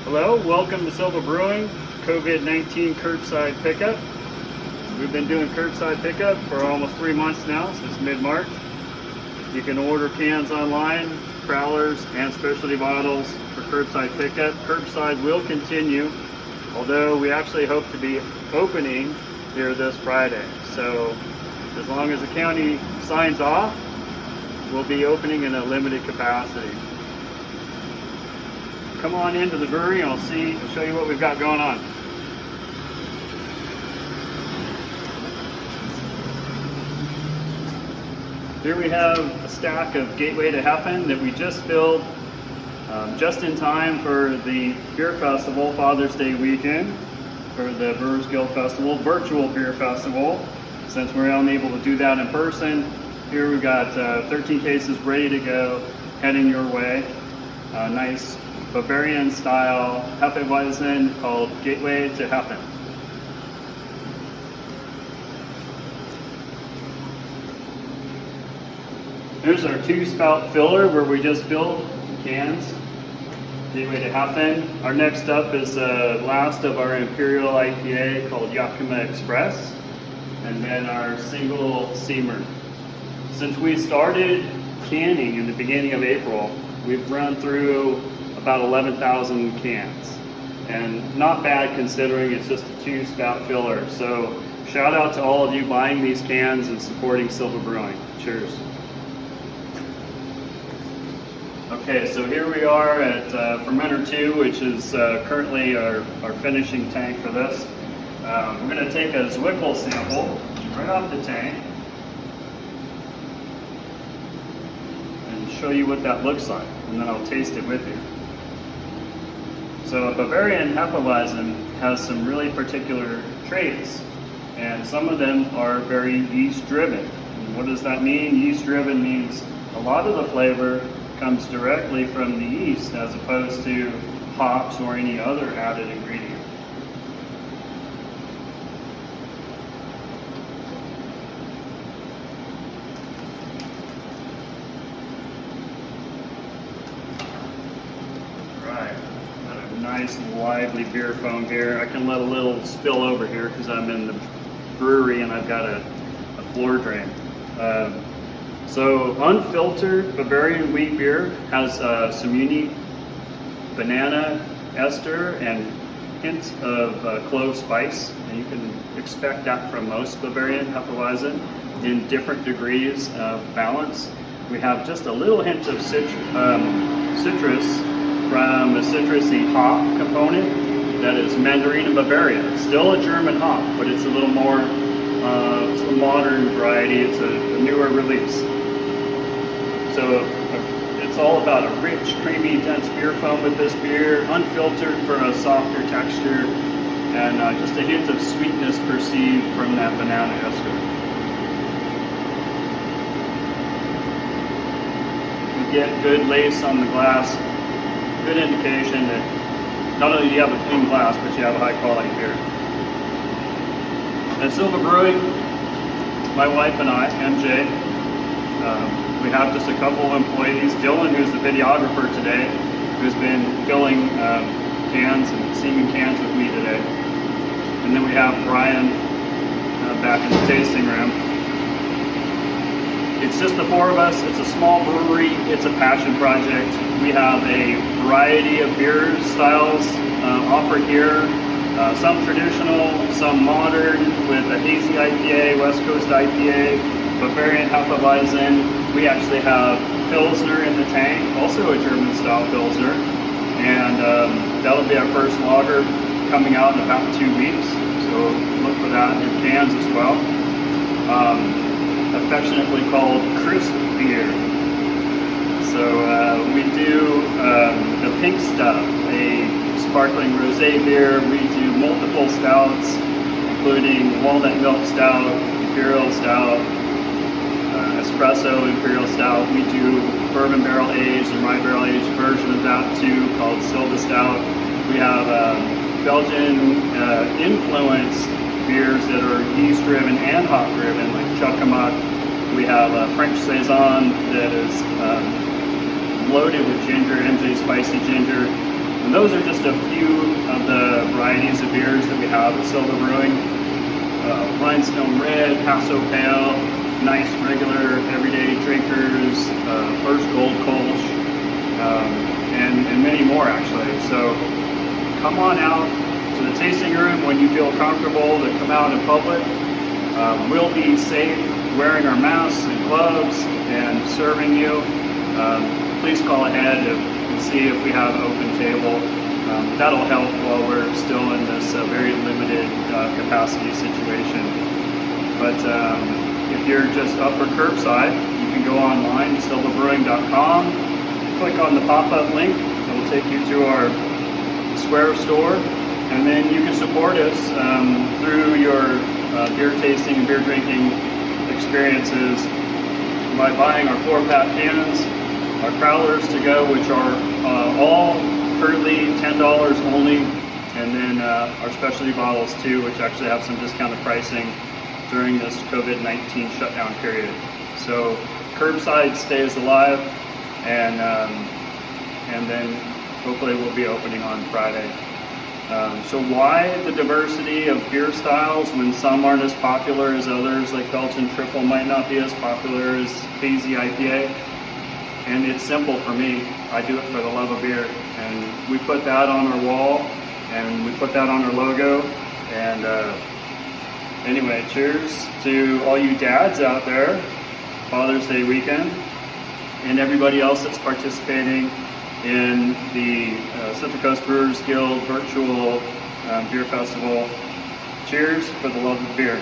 Hello, welcome to Silva Brewing, COVID-19 curbside pickup. We've been doing curbside pickup for almost 3 months now, since mid-March. You can order cans online, crowlers, and specialty bottles for curbside pickup. Curbside will continue, although we actually hope to be opening here this Friday. So as long as the county signs off, we'll be opening in a limited capacity. Come on into the brewery and I'll show you what we've got going on. Here we have a stack of Gateway to Heaven that we just filled just in time for the beer festival, Father's Day weekend, for the Brewers Guild Festival, virtual beer festival. Since we're unable to do that in person, here we've got 13 cases ready to go, heading your way. Nice Bavarian style Hefeweizen called Gateway to Heaven. Here's our 2-spout filler where we just filled cans. Gateway to Heaven. Our next up is the last of our Imperial IPA called Yakima Express, and then our single Seamer. Since we started canning in the beginning of April, we've run through about 11,000 cans, and not bad considering it's just a 2-spout filler. So shout out to all of you buying these cans and supporting Silva Brewing. Cheers. Okay, so here we are at fermenter 2, which is currently our finishing tank for this. We're going to take a Zwickel sample right off the tank and show you what that looks like, and then I'll taste it with you. So a Bavarian Hefeweizen has some really particular traits, and some of them are very yeast driven. And what does that mean? Yeast driven means a lot of the flavor comes directly from the yeast as opposed to hops or any other added ingredient. Nice lively beer foam here. I can let a little spill over here because I'm in the brewery and I've got a floor drain. So unfiltered Bavarian wheat beer has some unique banana ester and hints of clove spice, and you can expect that from most Bavarian Hefeweizen in different degrees of balance. We have just a little hint of citrus from a citrusy hop component that is Mandarina Bavaria. Still a German hop, but it's a little more it's a modern variety. It's a newer release. So it's all about a rich, creamy, dense beer foam with this beer, unfiltered for a softer texture, and just a hint of sweetness perceived from that banana ester. You get good lace on the glass. Good indication that not only do you have a clean glass, but you have a high quality beer. At Silva Brewing, my wife and I, MJ, we have just a couple of employees. Dylan, who's the videographer today, who's been filling cans and seaming cans with me today. And then we have Brian back in the tasting room. It's just the 4 of us. It's a small brewery. It's a passion project. We have a variety of beer styles offered here. Some traditional, some modern, with a hazy IPA, West Coast IPA, Bavarian Hefeweizen. We actually have Pilsner in the tank, also a German style Pilsner. And that'll be our first lager coming out in about 2 weeks. So look for that in cans as well. Affectionately called crisp beer. So we do the pink stuff, a sparkling rosé beer. We do multiple stouts, including walnut milk stout, imperial stout, espresso imperial stout. We do bourbon barrel aged and rye barrel aged version of that too, called Silva Stout. We have Belgian influenced beers that are yeast driven and hop driven, like Chuckamuck. We have a French Saison that is loaded with ginger, MJ spicy ginger. And those are just a few of the varieties of beers that we have at Silva Brewing. Rhinestone Red, Paso Pale, nice regular everyday drinkers, First Gold Kolsch, and many more actually. So come on out to the tasting room when you feel comfortable to come out in public. We'll be safe wearing our masks and gloves and serving you. Please call ahead and see if we have an open table. That'll help while we're still in this very limited capacity situation. But if you're just up for curbside, you can go online, silvabrewing.com, click on the pop-up link. It will take you to our Square store, and then you can support us through your beer tasting and beer drinking experiences by buying our 4-pack cans, our crowlers to go, which are all currently $10 only, and then our specialty bottles too, which actually have some discounted pricing during this COVID-19 shutdown period. So curbside stays alive, and then hopefully we'll be opening on Friday. So why the diversity of beer styles when some aren't as popular as others, like Belgian Triple might not be as popular as Hazy IPA? And it's simple for me. I do it for the love of beer. And we put that on our wall, and we put that on our logo. And anyway, cheers to all you dads out there, Father's Day weekend, and everybody else that's participating in the Central Coast Brewers Guild virtual beer festival. Cheers for the love of beer.